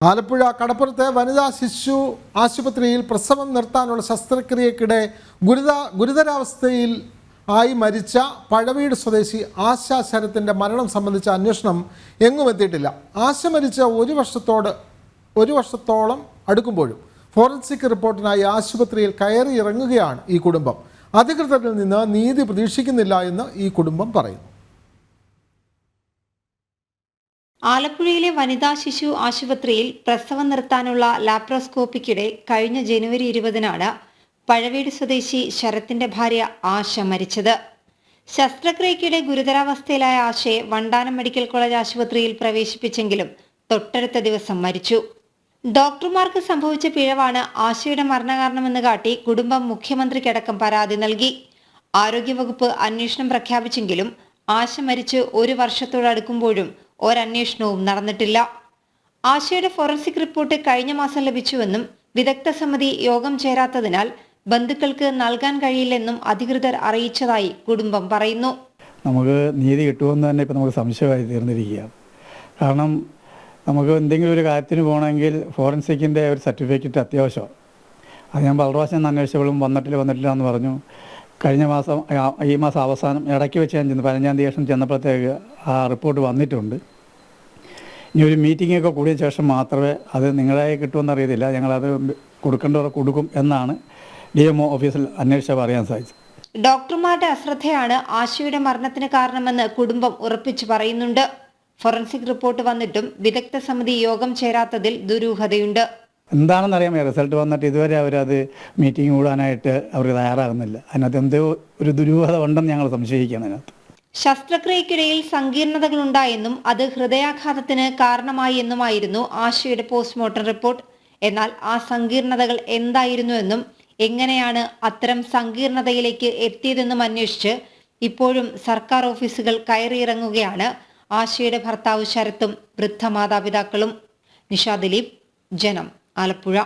ആലപ്പുഴ കടപ്പുറത്തെ വനിതാ ശിശു ആശുപത്രിയിൽ പ്രസവം നിർത്താനുള്ള ശസ്ത്രക്രിയക്കിടെ ഗുരുതരാവസ്ഥയിൽ ആയി മരിച്ച പഴവീട് സ്വദേശി ആശ ശരത്തിൻ്റെ മരണം സംബന്ധിച്ച അന്വേഷണം എങ്ങും എത്തിയിട്ടില്ല. ആശ മരിച്ച ഒരു വർഷത്തോളം അടുക്കുമ്പോഴും ഫോറൻസിക് റിപ്പോർട്ടിനായി ആശുപത്രിയിൽ കയറി ഇറങ്ങുകയാണ് ഈ കുടുംബം. അധികൃതരിൽ നിന്ന് നീതി പ്രതീക്ഷിക്കുന്നില്ല എന്ന് ഈ കുടുംബം പറയുന്നു. ആലപ്പുഴയിലെ വനിതാ ശിശു ആശുപത്രിയിൽ പ്രസവം നിർത്താനുള്ള ലാപ്രോസ്കോപ്പിക്കിടെ കഴിഞ്ഞ ജനുവരി 20-നാണ് പഴവീട് സ്വദേശി ശരത്തിന്റെ ഭാര്യ ആശ മരിച്ചത്. ശസ്ത്രക്രിയക്കിടെ ഗുരുതരാവസ്ഥയിലായ ആശയെ വണ്ടാനം മെഡിക്കൽ കോളേജ് ആശുപത്രിയിൽ പ്രവേശിപ്പിച്ചെങ്കിലും തൊട്ടടുത്ത ദിവസം മരിച്ചു. ഡോക്ടർമാർക്ക് സംഭവിച്ച പിഴവാണ് ആശയുടെ മരണകാരണമെന്ന് കാട്ടി കുടുംബം മുഖ്യമന്ത്രിക്കടക്കം പരാതി നൽകി. ആരോഗ്യവകുപ്പ് അന്വേഷണം പ്രഖ്യാപിച്ചെങ്കിലും ആശ മരിച്ച് ഒരു വർഷത്തോടടുക്കുമ്പോഴും ഒരന്വേഷണവും നടന്നിട്ടില്ല. ആശയുടെ ഫോറൻസിക് റിപ്പോർട്ട് കഴിഞ്ഞ മാസം ലഭിച്ചുവെന്നും വിദഗ്ധ സമിതി യോഗം ചേരാത്തതിനാൽ ബന്ധുക്കൾക്ക് നൽകാൻ കഴിയില്ലെന്നും അധികൃതർ അറിയിച്ചതായി കുടുംബം പറയുന്നു. നമുക്ക് നീതി കിട്ടുമെന്ന് തന്നെ ഇപ്പം നമുക്ക് സംശയമായി തീർന്നിരിക്കുകയാണ്. കാരണം നമുക്ക് എന്തെങ്കിലും ഒരു കാര്യത്തിന് പോകണമെങ്കിൽ ഫോറൻസിക്കിൻ്റെ ഒരു സർട്ടിഫിക്കറ്റ് അത്യാവശ്യമാണ്. അത് ഞാൻ പല പ്രാവശ്യം അന്വേഷിച്ചപ്പോഴും വന്നിട്ടില്ല എന്ന് പറഞ്ഞു. കഴിഞ്ഞ മാസം ഈ മാസം അവസാനം ഇടയ്ക്ക് വെച്ച് ഞാൻ 15-ാം തീയതി ചെന്നപ്പോഴത്തേക്ക് ആ റിപ്പോർട്ട് വന്നിട്ടുണ്ട്. ഇനി ഒരു മീറ്റിങ്ങൊക്കെ കൂടിയ ശേഷം മാത്രമേ അത് നിങ്ങളെ കിട്ടുമെന്നറിയത്തില്ല, ഞങ്ങളത് കൊടുക്കേണ്ടവരെ കൊടുക്കും എന്നാണ് DMO ഓഫീസിൽ അന്വേഷിച്ചപ്പോൾ അറിയാൻ സാധിച്ചത്. ഡോക്ടർമാരുടെ അശ്രദ്ധയാണ് ആശയുടെ മരണത്തിന് കാരണമെന്ന് കുടുംബം ഉറപ്പിച്ചു പറയുന്നുണ്ട്. ഫോറൻസിക് റിപ്പോർട്ട് വന്നിട്ടും വിദഗ്ധ സമിതി യോഗം ചേരാത്തതിൽ ദുരൂഹതയുണ്ട്. എന്താണെന്ന് അറിയാമോ, റിസൾട്ട് വന്നിട്ട് ഇതുവരെ അവരത് മീറ്റിംഗ് കൂടാനായിട്ട് അവർ തയ്യാറാകുന്നില്ല. അതിനകത്ത് എന്തോ ഒരു ദുരൂഹത ഉണ്ടെന്ന് ഞങ്ങൾ സംശയിക്കുകയാണ്. അതിനകത്ത് ശസ്ത്രക്രിയക്കിടയിൽ സങ്കീർണതകളുണ്ടായെന്നും അത് ഹൃദയാഘാതത്തിന് കാരണമായി എന്നുമായിരുന്നു ആശയുടെ പോസ്റ്റ്മോർട്ടം റിപ്പോർട്ട്. എന്നാൽ ആ സങ്കീർണതകൾ എന്തായിരുന്നുവെന്നും എങ്ങനെയാണ് അത്തരം സങ്കീർണതയിലേക്ക് എത്തിയതെന്നും അന്വേഷിച്ച് ഇപ്പോഴും സർക്കാർ ഓഫീസുകൾ കയറിയിറങ്ങുകയാണ് ആശയുടെ ഭർത്താവ് ശരത്തും വൃദ്ധ മാതാപിതാക്കളും. നിഷാ ദിലീപ്, ജനം, ആലപ്പുഴ.